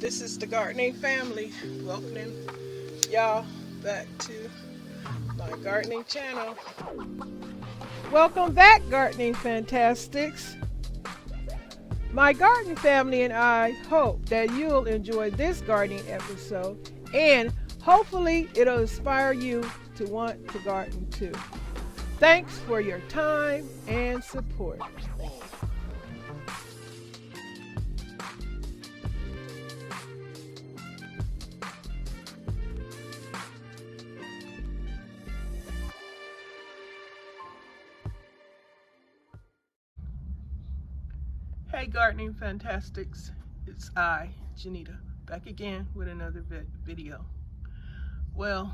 This is the gardening family. Welcoming y'all back to my gardening channel. Welcome back, gardening fantastics. My garden family and I hope that you'll enjoy this gardening episode, and hopefully it'll inspire you to want to garden too. Thanks for your time and support. Hey gardening fantastics, it's I, Janita, back again with another video. Well,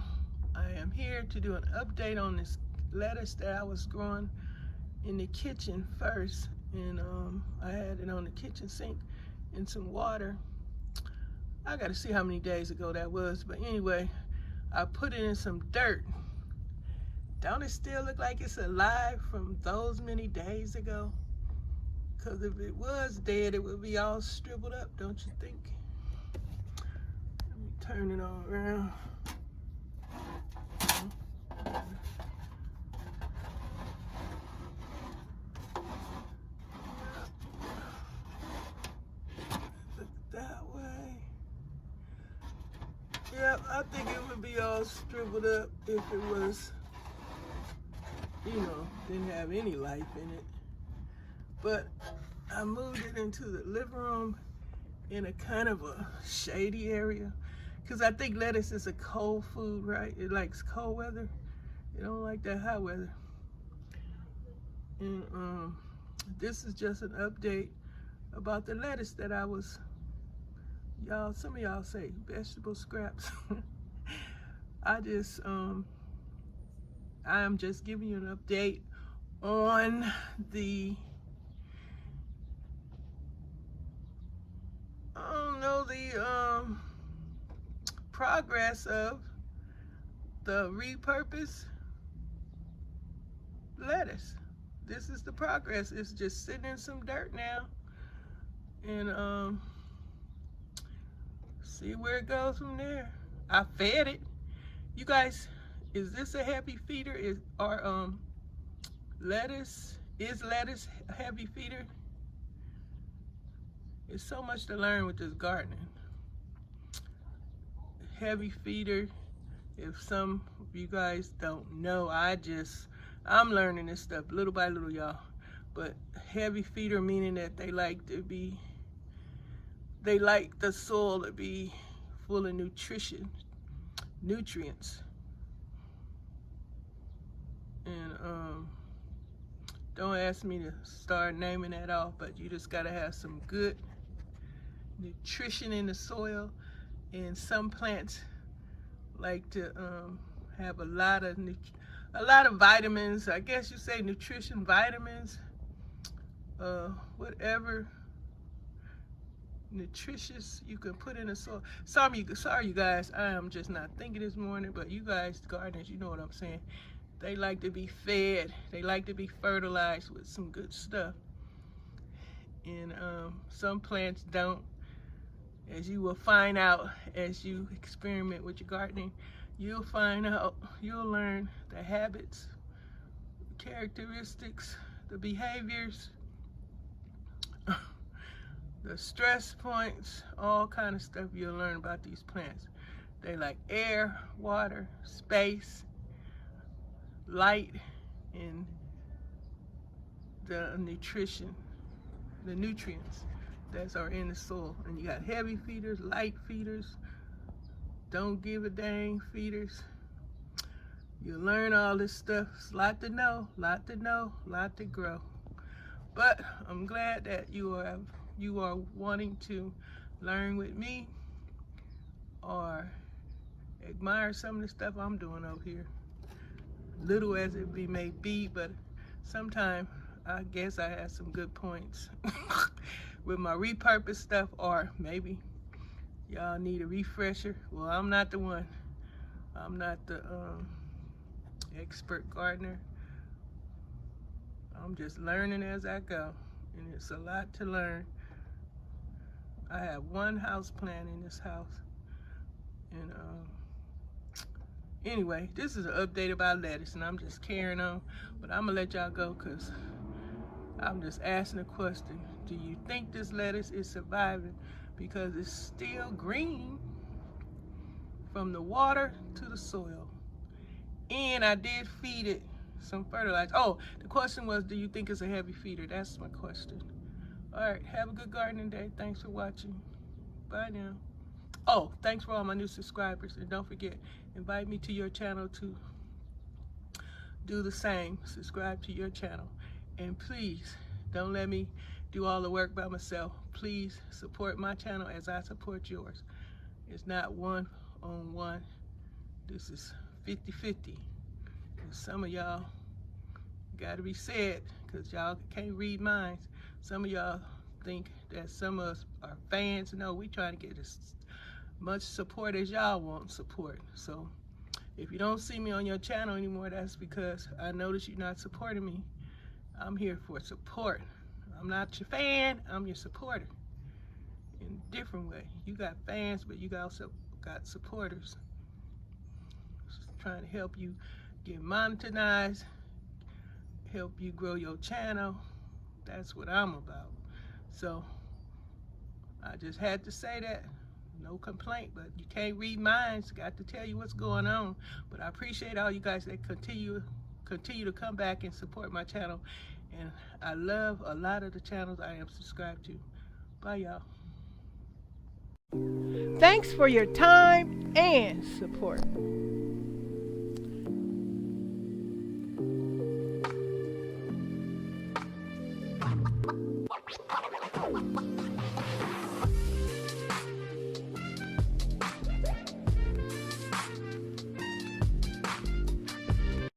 I am here to do an update on this lettuce that I was growing in the kitchen first, and I had it on the kitchen sink in some water. I gotta see how many days ago that was, but anyway, I put it in some dirt. Don't it still look like it's alive from those many days ago? Because if it was dead, it would be all shriveled up, don't you think? Let me turn it all around. Look that way. Yeah, I think it would be all shriveled up if it was, didn't have any life in it. But I moved it into the living room in a kind of a shady area, because I think lettuce is a cold food, right? It likes cold weather. It don't like that hot weather. And this is just an update about the lettuce that I was, some of y'all say vegetable scraps. I am just giving you an update on the progress of the repurposed lettuce. This is the progress. It's just sitting in some dirt now, and see where it goes from there. I fed it. You guys, is this a heavy feeder? Is lettuce a heavy feeder? It's so much to learn with this gardening. Heavy feeder, if some of you guys don't know, I'm learning this stuff little by little, y'all. But heavy feeder meaning that they like the soil to be full of nutrients. And don't ask me to start naming that off, but you just gotta have some good nutrition in the soil. And some plants like to have a lot of vitamins. I guess you say nutrition, vitamins, whatever nutritious you can put in the soil. Sorry you guys, I am just not thinking this morning, but you guys, gardeners, you know what I'm saying. They like to be fed. They like to be fertilized with some good stuff. And some plants don't. As you will find out as you experiment with your gardening, you'll learn the habits, characteristics, the behaviors, the stress points, all kind of stuff you'll learn about these plants. They like air, water, space, light, and the nutrients that are in the soil. And you got heavy feeders, light feeders, don't give a dang feeders. You learn all this stuff. It's a lot to know, lot to grow. But I'm glad that you are wanting to learn with me or admire some of the stuff I'm doing over here. Little as it may be, but sometimes I guess I have some good points with my repurposed stuff, or maybe y'all need a refresher. Well, I'm not the one. I'm not the expert gardener. I'm just learning as I go, and it's a lot to learn. I have one house plant in this house. And anyway, this is an update about lettuce, and I'm just carrying on. But I'm gonna let y'all go because I'm just asking a question. Do you think this lettuce is surviving because it's still green from the water to the soil? And I did feed it some fertilizer. Oh, the question was, do you think it's a heavy feeder? That's my question. All right, have a good gardening day. Thanks for watching. Bye now. Oh, thanks for all my new subscribers. And don't forget, invite me to your channel to do the same. Subscribe to your channel. And please, don't let me do all the work by myself. Please support my channel as I support yours. It's not one-on-one. This is 50-50. Some of y'all gotta be said, because y'all can't read minds. Some of y'all think that some of us are fans. No, we trying to get as much support as y'all want support. So if you don't see me on your channel anymore, that's because I notice you're not supporting me. I'm here for support. I'm not your fan, I'm your supporter. In a different way. You got fans, but you also got supporters. Just trying to help you get monetized, help you grow your channel. That's what I'm about. So I just had to say that. No complaint, but you can't read minds. Got to tell you what's going on. But I appreciate all you guys that continue to come back and support my channel. And I love a lot of the channels I am subscribed to. Bye, y'all. Thanks for your time and support.